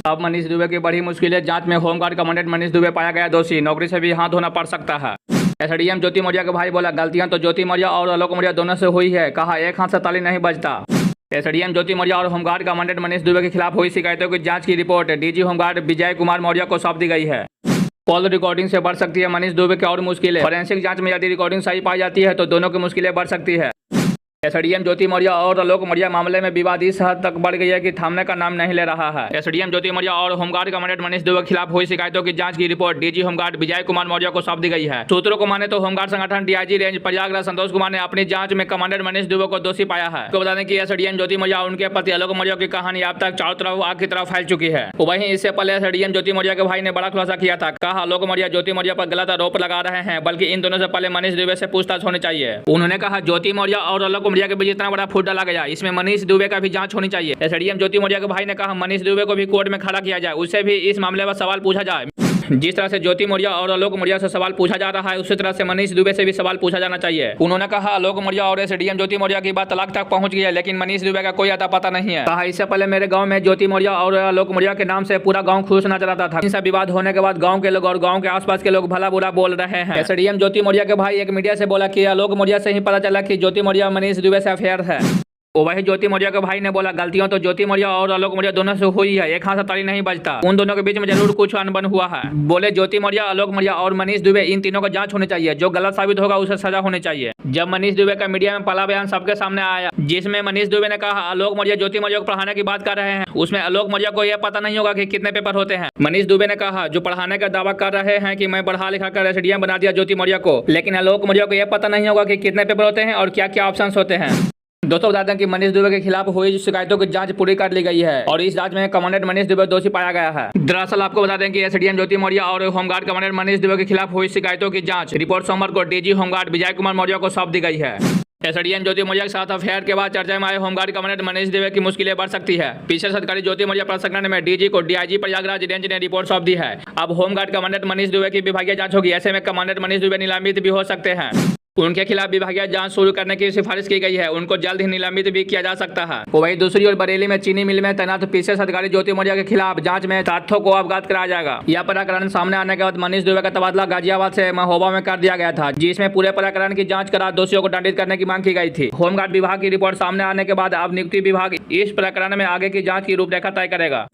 अब मनीष दुबे की बड़ी मुश्किलें, जांच में होमगार्ड कमांडेंट मनीष दुबे पाया गया दोषी, नौकरी से भी हाथ धोना पड़ सकता है। एसडीएम ज्योति मौर्य के भाई बोला, गलतियां तो ज्योति मौर्य और आलोक मौर्य दोनों से हुई है, कहा एक हाथ से ताली नहीं बजता। एसडीएम ज्योति मौर्य और होमगार्ड कमांडेंट मनीष दुबे के खिलाफ हुई शिकायतों की जांच की report DG home guard Vijay Kumar Maurya को सौंप दी गई है। कॉल रिकॉर्डिंग से बढ़ सकती है मनीष दुबे की और मुश्किलें, फॉरेंसिक जांच में यदि रिकॉर्डिंग सही पाई जाती है तो दोनों की मुश्किलें बढ़ सकती है। एसडीएम ज्योति मौर्य और आलोक मौर्य मामले में विवाद इस हद तक बढ़ गई है कि थामने का नाम नहीं ले रहा है। एसडीएम ज्योति मौर्य और होमगार्ड कमांडेंट मनीष दुबे के खिलाफ हुई शिकायतों की जांच की report DG home guard Vijay Kumar Maurya को सौंप दी गई है। सूत्रों को माने तो होमगार्ड संगठन डीआईजी रेंज प्रयागराज संतोष कुमार ने अपनी जांच में कमांडेंट मनीष दुबे को दोषी पाया है। आपको बता दें कि एसडीएम ज्योति मौर्य और उनके पति आलोक मौर्य की कहानी अब तक चारों तरफ आग की तरह फैल चुकी है। वहीं इससे पहले एसडीएम ज्योति मौर्य के भाई ने बड़ा खुलासा किया था, कहा आलोक मौर्य ज्योति मौर्य पर गलत आरोप लगा रहे हैं, बल्कि इन दोनों से पहले मनीष दुबे से पूछताछ होनी चाहिए। उन्होंने कहा ज्योति मौर्य और आलोक मौर्य के बीच इतना बड़ा फूट डाला गया, इसमें मनीष दुबे का भी जांच होनी चाहिए। एसडीएम ज्योति मौर्य के भाई ने कहा मनीष दुबे को भी कोर्ट में खड़ा किया जाए, उससे भी इस मामले पर सवाल पूछा जाए। जिस तरह से ज्योति मौर्य और आलोक मौर्य से सवाल पूछा जा रहा है, उसी तरह से मनीष दुबे से भी सवाल पूछा जाना चाहिए। उन्होंने कहा आलोक मौर्य और एसडीएम ज्योति मौर्य की बात तलाक तक पहुंच गई है, लेकिन मनीष दुबे का कोई अता पता नहीं है। कहा इससे पहले मेरे गांव में ज्योति मौर्य और आलोक मौर्य के नाम से पूरा गांव खुश नजर आता था। इनसे विवाद होने के बाद गांव के लोग और गांव के आसपास के लोग भला बुरा बोल रहे हैं। एसडीएम ज्योति मौर्य के भाई एक मीडिया से बोला कि आलोक मौर्य से ही पता चला कि ज्योति मौर्य और मनीष दुबे से अफेयर है। वही ज्योति मौर्य के भाई ने बोला, गलतियां तो ज्योति मौर्य और आलोक मौर्य दोनों से हुई है, एक हाथ से ताली नहीं बजता। उन दोनों के बीच में जरूर कुछ अनबन हुआ है। बोले ज्योति मौर्य, आलोक मौर्य और मनीष दुबे, इन तीनों को जांच होनी चाहिए। जो गलत साबित होगा उसे सजा होनी चाहिए। जब मनीष दुबे का मीडिया में पहला बयान सबके सामने आया, जिसमें मनीष दुबे ने कहा आलोक मौर्य ज्योति मौर्य को पढ़ाने की बात कर रहे हैं, उसमें आलोक मौर्य को यह पता नहीं होगा कि कितने पेपर होते हैं। मनीष दुबे ने कहा जो पढ़ाने का दावा कर रहे हैं कि मैं पढ़ा लिखा कर एसडीएम बना दिया ज्योति मौर्य को, लेकिन आलोक मौर्य को यह पता नहीं होगा कि कितने पेपर होते हैं और क्या क्या ऑप्शन होते हैं। दोस्तों बता दें कि मनीष दुबे के खिलाफ हुई शिकायतों की जांच पूरी कर ली गई है और इस जांच में कमांडेंट मनीष दुबे दोषी पाया गया है। दरअसल आपको बता दें कि एसडीएम ज्योति मौर्य और होमगार्ड कमांडेंट मनीष दुबे के खिलाफ हुई शिकायतों की जांच रिपोर्ट सोमवार को डीजी होमगार्ड विजय कुमार मौर्य को सौंप दी गई है। एसडीएम ज्योति मौर्य के साथ अफेयर के बाद चर्चा में आए होमगार्ड कमांडेंट मनीष दुबे की मुश्किलें बढ़ सकती है। पीछे अधिकारी ज्योति मौर्य प्रसंग में डीजी को डीआईजी प्रयागराज रेंज ने रिपोर्ट सौंप दी है। अब होमगार्ड कमांडेंट मनीष दुबे की विभागीय जांच होगी। ऐसे में कमांडेंट मनीष दुबे निलंबित भी हो सकते हैं। उनके खिलाफ विभागीय जांच शुरू करने की सिफारिश की गई है। उनको जल्द ही निलंबित भी किया जा सकता है। वहीं दूसरी ओर बरेली में चीनी मिल में तैनात पीसीएस अधिकारी ज्योति मौर्य के खिलाफ जांच में तथ्यों को अवगत कराया जाएगा। यह प्रकरण सामने आने के बाद मनीष दुबे का तबादला गाजियाबाद से महोबा में कर दिया गया था, जिसमें पूरे प्रकरण की जांच करा दोषियों को दंडित करने की मांग की गई थी। होमगार्ड विभाग की रिपोर्ट सामने आने के बाद अब नियुक्ति विभाग इस प्रकरण में आगे की जाँच की रूपरेखा तय करेगा।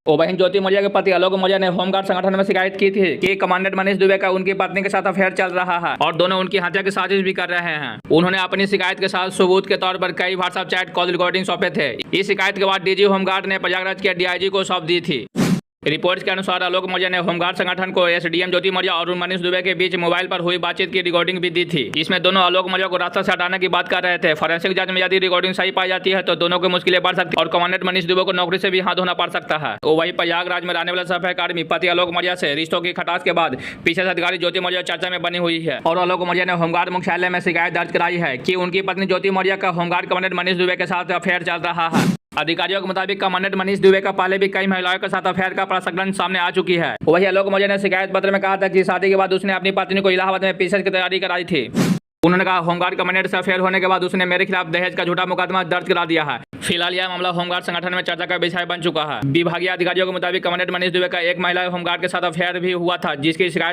वहीं ज्योति मौर्य के पति आलोक मौर्य ने होमगार्ड संगठन में शिकायत की थी कि कमांडेंट मनीष दुबे का उनकी पत्नी के साथ अफेयर चल रहा है और दोनों उनकी हत्या की साजिश भी कर रहे हैं। उन्होंने अपनी शिकायत के साथ सबूत के तौर पर कई व्हाट्सएप चैट कॉल रिकॉर्डिंग सौंपे थे। इस शिकायत के बाद डीजी होमगार्ड ने प्रयागराज के डीआईजी को सौंप दी थी। रिपोर्ट्स के अनुसार आलोक मौर्य ने होमगार्ड संगठन को एसडीएम ज्योति मौर्य और मनीष दुबे के बीच मोबाइल पर हुई बातचीत की रिकॉर्डिंग भी दी थी। इसमें दोनों आलोक मौर्य को रास्ते से हटाने की बात कर रहे थे। फॉरेंसिक जांच में यदि रिकॉर्डिंग सही पाई जाती है तो दोनों की मुश्किलें बढ़ सकती है और कमांडेंट मनीष दुबे को नौकरी से भी हाथ धोना पड़ सकता है। वही प्रयागराज में रहने वाले सफाई कर्मी पति आलोक मौर्य से रिश्तों की खटास के बाद पीसीएस अधिकारी ज्योति मौर्य चर्चा में बनी हुई है और आलोक मौर्य ने होमगार्ड मुख्यालय में शिकायत दर्ज कराई है कि उनकी पत्नी ज्योति मौर्य का होमगार्ड कमांडेंट मनीष दुबे के साथ अफेयर चल रहा है। अधिकारियों के मुताबिक कमांडेंट मनीष दुबे का पहले भी कई महिलाओं के साथ अफेयर का प्रकरण सामने आ चुकी है। वही आलोक मौर्य ने शिकायत पत्र में कहा था कि शादी के बाद उसने अपनी पत्नी को इलाहाबाद में पीसीएस की तैयारी कराई थी। उन्होंने कहा होमगार्ड कमांडेंट से अफेयर होने के बाद उसने मेरे खिलाफ दहेज का झूठा मुकदमा दर्ज करा दिया है। फिलहाल यह मामला होमगार्ड संगठन में चर्चा का विषय बन चुका है। विभागीय अधिकारियों के मुताबिक कमांडेंट मनीष दुबे का एक महिला होमगार्ड के साथ अफेयर भी हुआ था, जिसकी शिकायत